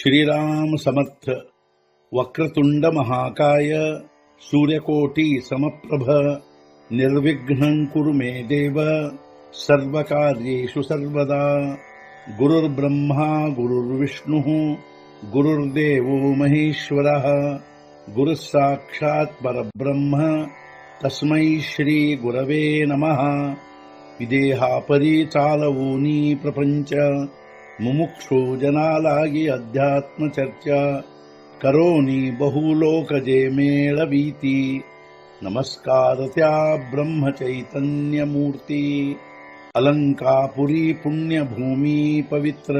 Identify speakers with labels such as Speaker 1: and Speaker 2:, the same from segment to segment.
Speaker 1: श्रीराम समर्थ। वक्रतुंड महाकाय सूर्यकोटि समप्रभ निर्विघ्नं कुरु मे देव सर्वकार्येषु सर्वदा। गुरुर्ब्रह्मा गुरुर्विष्णुः गुरुर्देवो महेश्वरः गुरुः साक्षात् परब्रह्म तस्मै श्री गुरवे नमः। विदेहापरि चालवूनी प्रपंच मुमुक्षु जनालागी अध्यात्म चर्चा करोनी बहुलोकजे मेळवीती। नमस्कार त्या ब्रह्म चैतन्य मूर्ती अलंकापुरी पुण्यभूमी पवित्र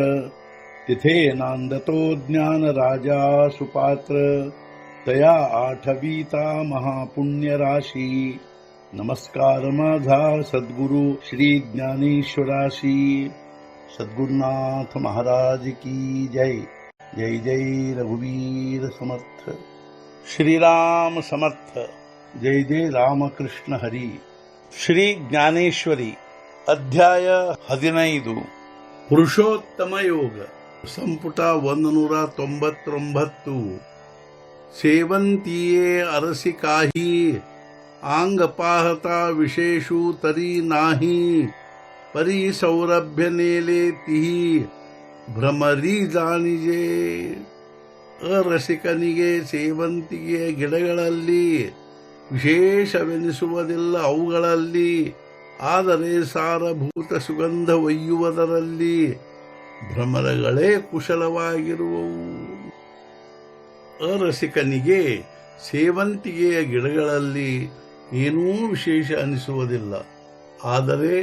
Speaker 1: तिथे नांदतो ज्ञान राजा सुपात्र तया आठवीता महापुण्य राशी। नमस्कार माझा सद्गुरु श्री ज्ञानेश्वराशी। सद्गुरुनाथ महाराज की जय। जय जय रघुवीर समर्थ। श्रीराम समर्थ। जय जय रामकृष्ण हरी। ಶ್ರೀ ಜ್ಞಾನೇಶ್ವರಿ ಅಧ್ಯಾಯ 15 ಪುರುಷೋತ್ತಮ ಯೋಗ ಸಂಪುಟ 199 ಸೇವಂತಿಯೇ ಅರಸಿ ಕಾಹಿ ಆಂಗ ಪಾಹತಾ ವಿಶೇಷು ತರಿ ನಾಹಿ ಪರಿ ಸೌರಭ್ಯ ನೇಲೆ ತಿಹಿ ಭ್ರಮರಿ ಜಾಣಿಜೆ। ಅರಸಿಕನಿಗೆ ಸೇವಂತಿಗೆಯ ಗಿಡಗಳಲ್ಲಿ ವಿಶೇಷವೆನಿಸುವುದಿಲ್ಲ ಅವುಗಳಲ್ಲಿ, ಆದರೆ ಸಾರಭೂತ ಸುಗಂಧ ಒಯ್ಯುವುದರಲ್ಲಿ ಭ್ರಮರಗಳೇ ಕುಶಲವಾಗಿರುವವು। ಅರಸಿಕನಿಗೆ ಸೇವಂತಿಗೆಯ ಗಿಡಗಳಲ್ಲಿ ಏನೂ ವಿಶೇಷ ಅನಿಸುವುದಿಲ್ಲ, ಆದರೆ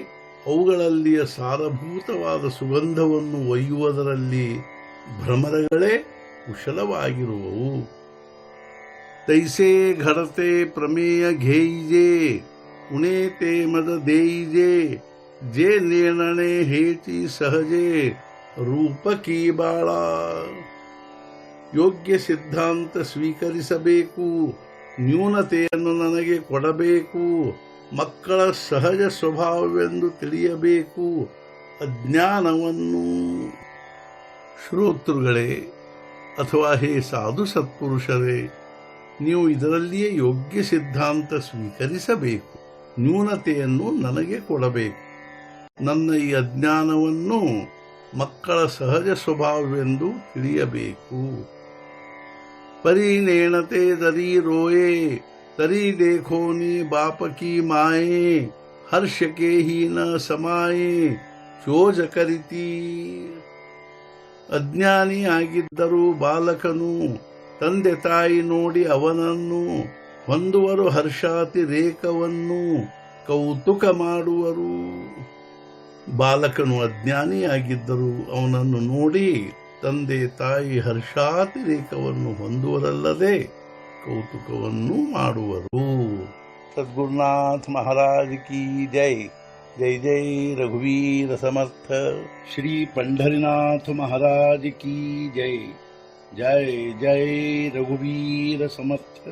Speaker 1: ಅವುಗಳಲ್ಲಿಯ ಸಾರಭೂತವಾದ ಸುಗಂಧವನ್ನು ಒಯ್ಯುವುದರಲ್ಲಿ ಭ್ರಮರಗಳೇ ಕುಶಲವಾಗಿರುವವು। तैसे घडते प्रमेय घेईजे उणे ते मद देईजे जे निर्णय हेची सहजे रूप की बाळा। ಯೋಗ್ಯ ಸಿದ್ಧಾಂತ ಸ್ವೀಕರಿಸಬೇಕು, ನ್ಯೂನತೆಯನ್ನು ನನಗೆ ಕೊಡಬೇಕು, ಮಕ್ಕಳ ಸಹಜ ಸ್ವಭಾವವೆಂದು ತಿಳಿಯಬೇಕು, ಅಜ್ಞಾನವನ್ನು। ಶ್ರೋತೃಗಳೇ ಅಥವಾ ಹೇ ಸಾಧು ಸತ್ಪುರುಷರೇ, ನೀವು ಇದರಲ್ಲಿಯೇ ಯೋಗ್ಯ ಸಿದ್ಧಾಂತ ಸ್ವೀಕರಿಸಬೇಕು, ನ್ಯೂನತೆಯನ್ನು ನನಗೆ ಕೊಡಬೇಕು, ನನ್ನ ಈ ಅಜ್ಞಾನವನ್ನು ಮಕ್ಕಳ ಸಹಜ ಸ್ವಭಾವವೆಂದು ತಿಳಿಯಬೇಕು। ಪರಿನೇಣತೆ ದರಿ ರೋಯೆ ತರಿ ದೇಖೋನಿ ಬಾಪಕಿ ಮಾಯೆ ಹರ್ಷಕೆ ಹಿ ನ ಸಮಾಯೆ ಚೋಜ ಕರಿತಿ। ಅಜ್ಞಾನಿ ಆಗಿದ್ದರೂ ಬಾಲಕನು ತಂದೆ ತಾಯಿ ನೋಡಿ ಅವನನ್ನು ಹೊಂದುವರು, ಹರ್ಷಾತಿರೇಕವನ್ನು ಕೌತುಕ ಮಾಡುವರು। ಬಾಲಕನು ಅಜ್ಞಾನಿಯಾಗಿದ್ದರೂ ಅವನನ್ನು ನೋಡಿ ತಂದೆ ತಾಯಿ ಹರ್ಷಾತಿರೇಕವನ್ನು ಹೊಂದುವರಲ್ಲದೆ ಕೌತುಕವನ್ನು ಮಾಡುವರು। ಸದ್ಗುರುನಾಥ ಮಹಾರಾಜ್ ಕಿ ಜೈ। ಜೈ ಜೈ ರಘುವೀರ ಸಮರ್ಥ। ಶ್ರೀ पंढरीनाथ महाराज की जय। जय जय रघुवीर समर्थ।